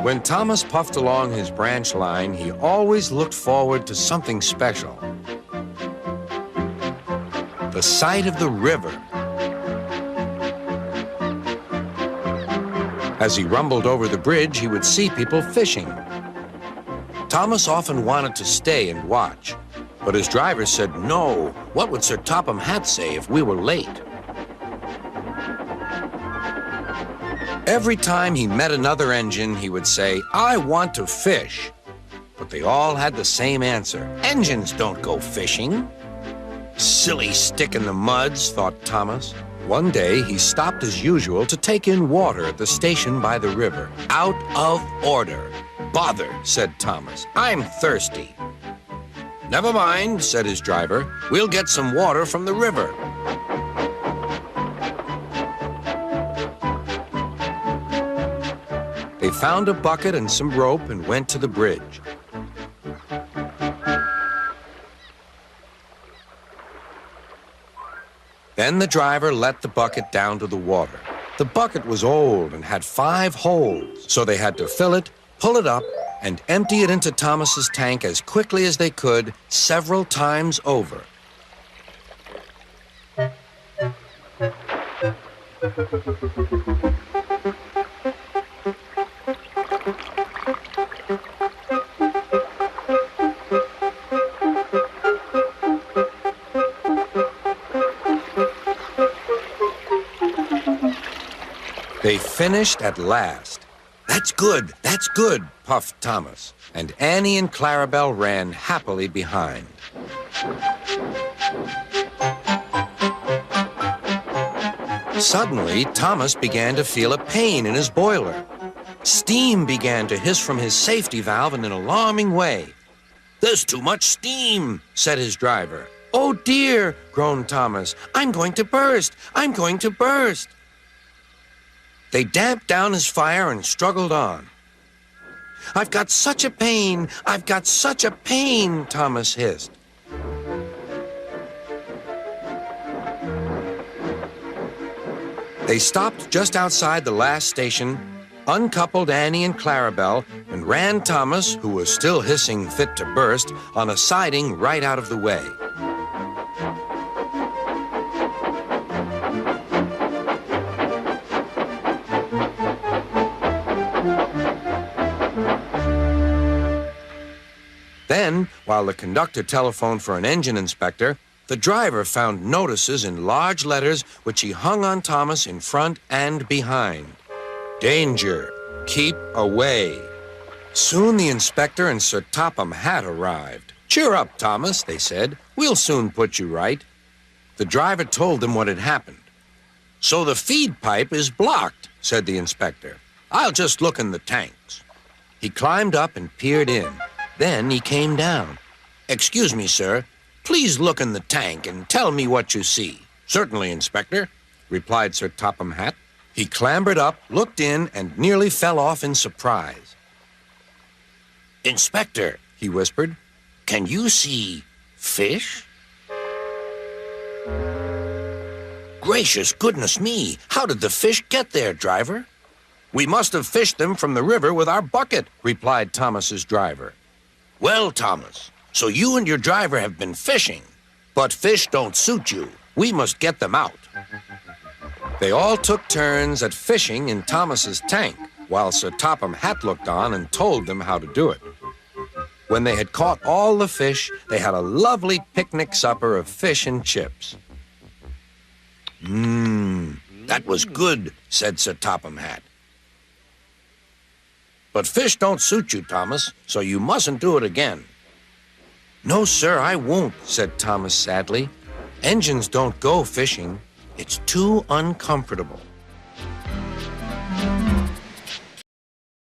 When Thomas puffed along his branch line, he always looked forward to something special. The sight of the river. As he rumbled over the bridge, he would see people fishing. Thomas often wanted to stay and watch, but his driver said no. What would Sir Topham Hatt say if we were late? Every time he met another engine, he would say, "I want to fish." But they all had the same answer. "Engines don't go fishing." Silly stick in the muds, thought Thomas. One day, he stopped as usual to take in water at the station by the river. Out of order. "Bother," said Thomas. "I'm thirsty." "Never mind," said his driver. "We'll get some water from the river." They found a bucket and some rope and went to the bridge. Then the driver let the bucket down to the water. The bucket was old and had 5 holes, so they had to fill it, pull it up, and empty it into Thomas's tank as quickly as they could, several times over. They finished at last. That's good, puffed Thomas, and Annie and Clarabelle ran happily behind. Suddenly, Thomas began to feel a pain in his boiler. Steam began to hiss from his safety valve in an alarming way. "There's too much steam," said his driver. "Oh dear," groaned Thomas. "I'm going to burst! I'm going to burst!" They damped down his fire and struggled on. "I've got such a pain! I've got such a pain!" Thomas hissed. They stopped just outside the last station, uncoupled Annie and Clarabelle, and ran Thomas, who was still hissing fit to burst, on a siding right out of the way. Then, while the conductor telephoned for an engine inspector, the driver found notices in large letters which he hung on Thomas in front and behind. "Danger! Keep away!" Soon the inspector and Sir Topham Hatt arrived. "Cheer up, Thomas," they said. "We'll soon put you right." The driver told them what had happened. "So the feed pipe is blocked," said the inspector. "I'll just look in the tanks." He climbed up and peered in. Then he came down. "Excuse me, sir. Please look in the tank and tell me what you see." "Certainly, Inspector," replied Sir Topham Hatt. He clambered up, looked in, and nearly fell off in surprise. "Inspector," he whispered, "can you see fish?" "Gracious goodness me! How did the fish get there, driver?" "We must have fished them from the river with our bucket," replied Thomas's driver. "Well, Thomas, so you and your driver have been fishing, but fish don't suit you. We must get them out." They all took turns at fishing in Thomas's tank, while Sir Topham Hatt looked on and told them how to do it. When they had caught all the fish, they had a lovely picnic supper of fish and chips. That was good," said Sir Topham Hatt. "But fish don't suit you, Thomas, so you mustn't do it again." "No, sir, I won't," said Thomas sadly. "Engines don't go fishing. It's too uncomfortable."